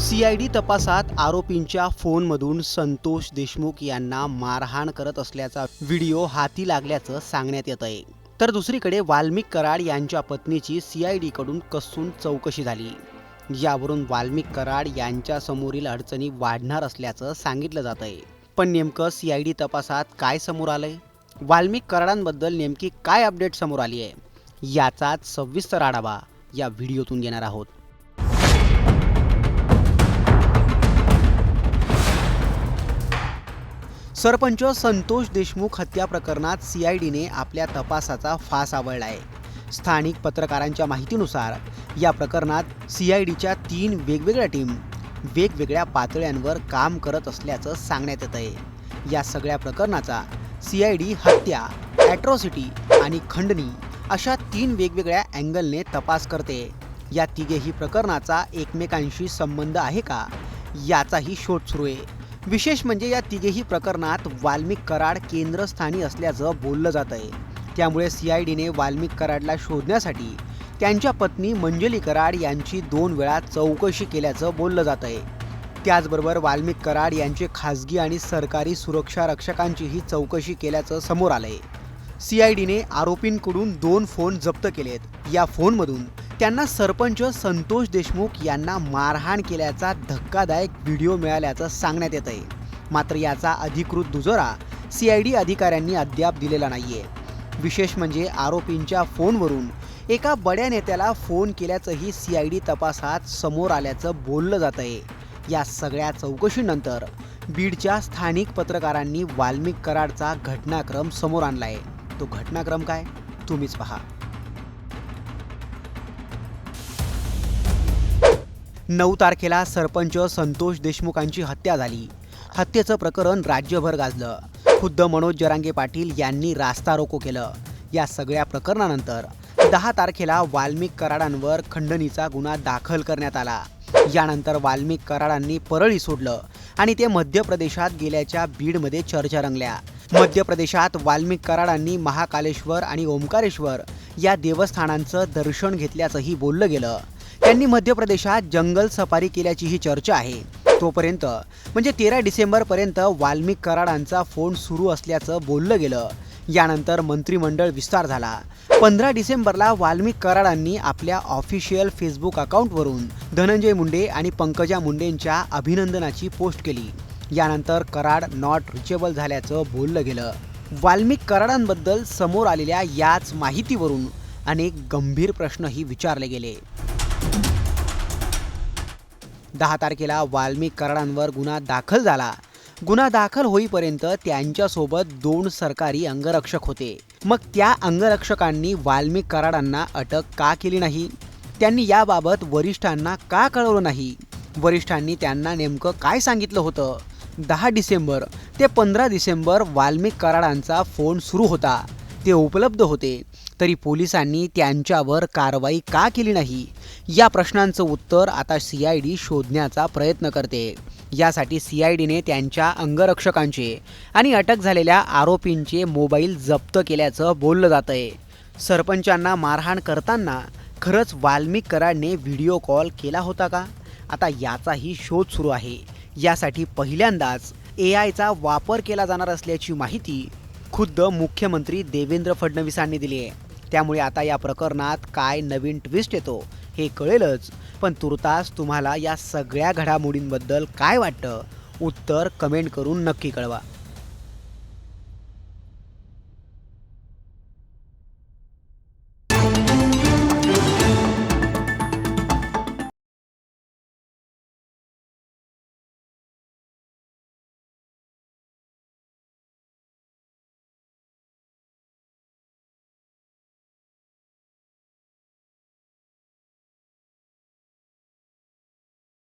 CID तपासात आरोपींच्या फोनमधून संतोष देशमुख यांना मारहाण करत असल्याचा व्हिडिओ हाती लागल्याचं सांगण्यात येत आहे। तर दुसरीकडे वाल्मिक कराड यांच्या पत्नीची सीआयडीकडून कसून चौकशी झाली। यावरून वाल्मिक कराड यांच्या समोरील अडचणी वाढणार असल्याचं सांगितलं जात आहे। पण नेमकं सीआयडी तपासात काय समोर आलंय, वाल्मिक कराडांबद्दल नेमकी काय अपडेट समोर आली आहे, याचाच सविस्तर आढावा या व्हिडिओतून घेणार आहोत। सरपंच संतोष देशमुख हत्या प्रकरणात सीआयडीने आपल्या तपासाचा फास आवळला आहे। स्थानिक पत्रकारांच्या माहितीनुसार या प्रकरणात सीआयडीच्या 3 वेगवेगळ्या टीम वेगवेगळ्या पातळ्यांवर काम करत असल्याचं सांगण्यात येत आहे। या सगळ्या प्रकरणाचा सीआयडी हत्या, ॲट्रॉसिटी आणि खंडणी अशा 3 वेगवेगळ्या अँगलने तपास करते। या तिघेही प्रकरणाचा एकमेकांशी संबंध आहे का, याचाही शोध सुरू आहे। विशेष म्हणजे या तिघेही प्रकरणात वाल्मिक कराड केंद्रस्थानी असल्याचं बोललं जात आहे। त्यामुळे सीआयडीने वाल्मिक कराडला शोधण्यासाठी त्यांच्या पत्नी मंजली कराड यांची 2 वेळा चौकशी केल्याचं बोललं जात आहे। त्याचबरोबर वाल्मिक कराड यांचे खासगी आणि सरकारी सुरक्षा रक्षकांचीही चौकशी केल्याचं समोर आलंय। सीआयडीने आरोपींकडून 2 फोन जप्त केलेत। या फोनमधून त्यांना सरपंच संतोष देशमुख यांना मारहाण केल्याचा धक्कादायक व्हिडिओ मिळाल्याचं सांगण्यात येत आहे। मात्र याचा अधिकृत दुजोरा सीआयडी अधिकाऱ्यांनी अद्याप दिलेला नाहीये। विशेष म्हणजे आरोपींच्या फोनवरून एका बड्या नेत्याला फोन केल्याचंही सीआयडी तपासात समोर आल्याचं बोललं जात आहे। या सगळ्या चौकशीनंतर बीडच्या स्थानिक पत्रकारांनी वाल्मिक कराडचा घटनाक्रम समोर आणलाय। तो घटनाक्रम काय, तुम्हीच पहा। 9 तारखेला सरपंच संतोष देशमुखांची हत्या झाली। हत्येचं प्रकरण राज्यभर गाजलं। खुद्द मनोज जरांगे पाटील यांनी रास्ता रोको केलं। या सगळ्या प्रकरणानंतर 10 तारखेला वाल्मिक कराडांवर खंडणीचा गुन्हा दाखल करण्यात आला। यानंतर वाल्मिक कराडांनी परळी सोडलं आणि ते मध्य प्रदेशात गेल्याच्या बीडमध्ये चर्चा रंगल्या। मध्य प्रदेशात वाल्मिक कराडांनी महाकालेश्वर आणि ओंकारेश्वर या देवस्थानांचं दर्शन घेतल्याचंही बोललं गेलं। त्यांनी मध्य प्रदेशात जंगल सफारी केल्याचीही चर्चा आहे। तोपर्यंत म्हणजे 13 डिसेंबरपर्यंत वाल्मिक कराडांचा फोन सुरू असल्याचं बोललं गेलं। यानंतर मंत्रिमंडळ विस्तार झाला। 15 डिसेंबरला वाल्मिक कराडांनी आपल्या ऑफिशियल फेसबुक अकाउंटवरून धनंजय मुंडे आणि पंकजा मुंडेंच्या अभिनंदनाची पोस्ट केली। यानंतर कराड नॉट रिचेबल झाल्याचं बोललं गेलं। वाल्मिक कराडांबद्दल समोर आलेल्या याच माहितीवरून अनेक गंभीर प्रश्नही विचारले गेले। 10 तारखेला वाल्मिक कराडांवर गुन्हा दाखल झाला। गुन्हा दाखल होईपर्यंत त्यांच्यासोबत 2 सरकारी अंगरक्षक होते। मग त्या अंगरक्षकांनी वाल्मिक कराडांना अटक का केली नाही? त्यांनी याबाबत वरिष्ठांना का कळवलं नाही? वरिष्ठांनी त्यांना नेमकं काय सांगितलं होतं? 10 डिसेंबर ते 15 डिसेंबर वाल्मिक कराडांचा फोन सुरू होता, ते उपलब्ध होते, तरी पोलिसांनी त्यांच्यावर कारवाई का केली नाही? या प्रश्नांचं उत्तर आता सीआयडी शोधण्याचा प्रयत्न करते। यासाठी सीआयडीने त्यांच्या अंगरक्षकांचे आणि अटक झालेल्या आरोपींचे मोबाईल जप्त केल्याचं बोललं जात आहे। सरपंचांना मारहाण करताना खरंच वाल्मिक कराडने व्हिडिओ कॉल केला होता का? आता याचाही शोध सुरू आहे। यासाठी पहिल्यांदाच एआयचा वापर केला जाणार असल्याची माहिती खुद्द मुख्यमंत्री देवेंद्र फडणवीसांनी दिली आहे। त्यामुळे आता या प्रकरणात काय नवीन ट्विस्ट येतो हे कळेलच। पण तुर्तास तुम्हाला या सगळ्या घडामोडींबद्दल काय वाटतं? उत्तर कमेंट करून नक्की कळवा।